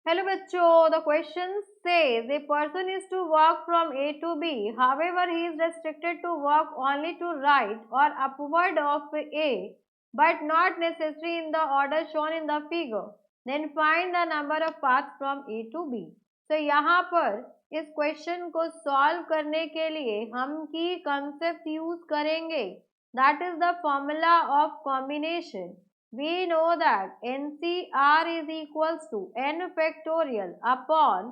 Hello bachcho, the question says a person is to walk from A to B. However, he is restricted to walk only to right or upward of A, but not necessary in the order shown in the figure. Then find the number of paths from A to B. तो यहाँ पर इस question को solve करने के लिए हम की कंसेप्ट यूज करेंगे, that is the formula of combination. We know that NCR is equals to n factorial upon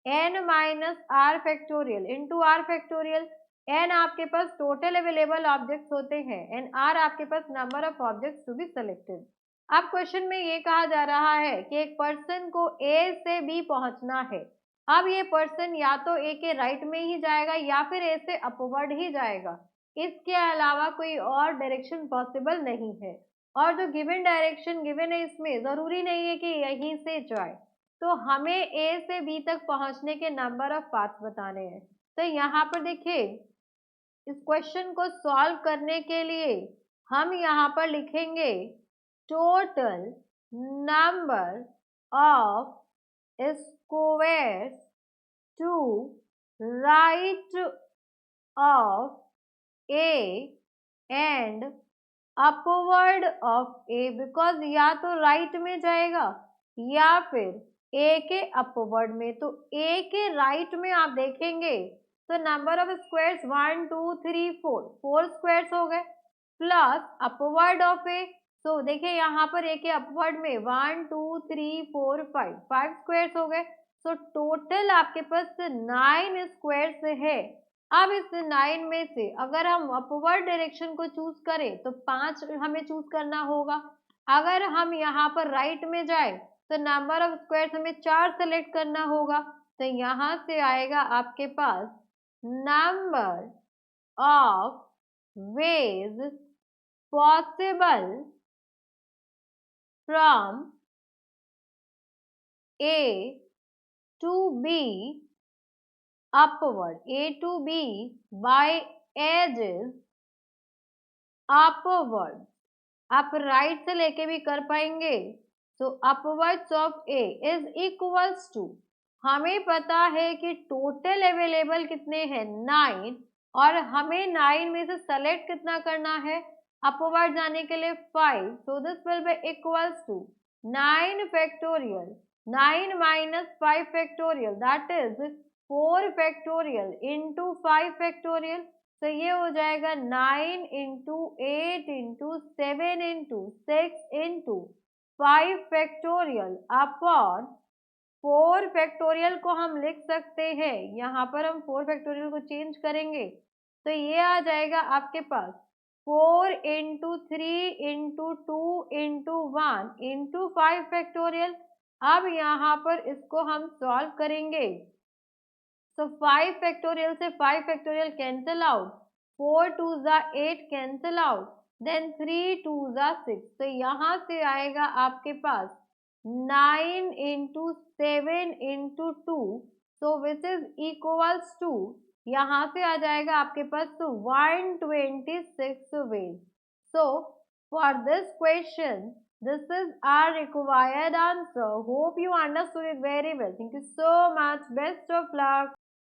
n minus r factorial into r factorial. n आपके पास टोटल अवेलेबल ऑब्जेक्ट्स होते हैं एंड r आपके पास number of objects to be selected. अब question में ये कहा जा रहा है कि एक पर्सन को A से B पहुंचना है. अब ये पर्सन या तो A के राइट में ही जाएगा या फिर A से अपवर्ड ही जाएगा. इसके अलावा कोई और डायरेक्शन पॉसिबल नहीं है. और जो गिवन डायरेक्शन गिवन है इसमें जरूरी नहीं है कि यहीं से जाए. तो हमें ए से बी तक पहुंचने के नंबर ऑफ पाथ्स बताने हैं. तो यहाँ पर देखिए इस क्वेश्चन को सॉल्व करने के लिए हम यहाँ पर लिखेंगे total number of squares to right of a and upward of a, because या तो राइट में जाएगा या फिर ए के अपवर्ड में. तो ए के राइट में आप देखेंगे तो नंबर ऑफ स्क्वायर्स 1 2 3 4 स्क्वायर्स हो गए प्लस अपवर्ड ऑफ ए. तो देखिए यहाँ पर ए के अपवर्ड में 1 2 3 4 5 स्क्वायर्स हो गए. तो टोटल आपके पास 9 स्क्वायर्स है. अब इस 9 में से अगर हम अपवर्ड डायरेक्शन को चूज करें तो 5 हमें चूज करना होगा. अगर हम यहाँ पर राइट में जाए तो नंबर ऑफ स्क्वायर्स हमें 4 सेलेक्ट करना होगा. तो यहाँ से आएगा आपके पास number of ways possible from A to B upward. A to B by edges upward. आप राइट से लेके भी कर पाएंगे. तो upwards of A is equals to, हमें पता है कि टोटल अवेलेबल कितने हैं 9 और हमें 9 में से सेलेक्ट कितना करना है अपवर्ड जाने के लिए 5. So this will be equals to 9 factorial 9 minus 5 factorial that is 4 factorial into 5 factorial. तो ये हो जाएगा 9 into 8 into 7 into 6 into 5 factorial upon 4 factorial को हम लिख सकते हैं. यहाँ पर हम 4 फैक्टोरियल को चेंज करेंगे तो ये आ जाएगा आपके पास 4 into 3 into 2 into 1 into 5 factorial. अब यहाँ पर इसको हम सॉल्व करेंगे. So 5 factorial से 5 factorial cancel out, 4 2s are 8 cancel out, then 3 2s are 6. तो यहाँ से आएगा आपके पास 9 into 7 into 2, so which is equals to, यहाँ से आ जाएगा आपके पास 126 ways. So for this question, this is our required answer. Hope you understood it very well. Thank you so much. Best of luck.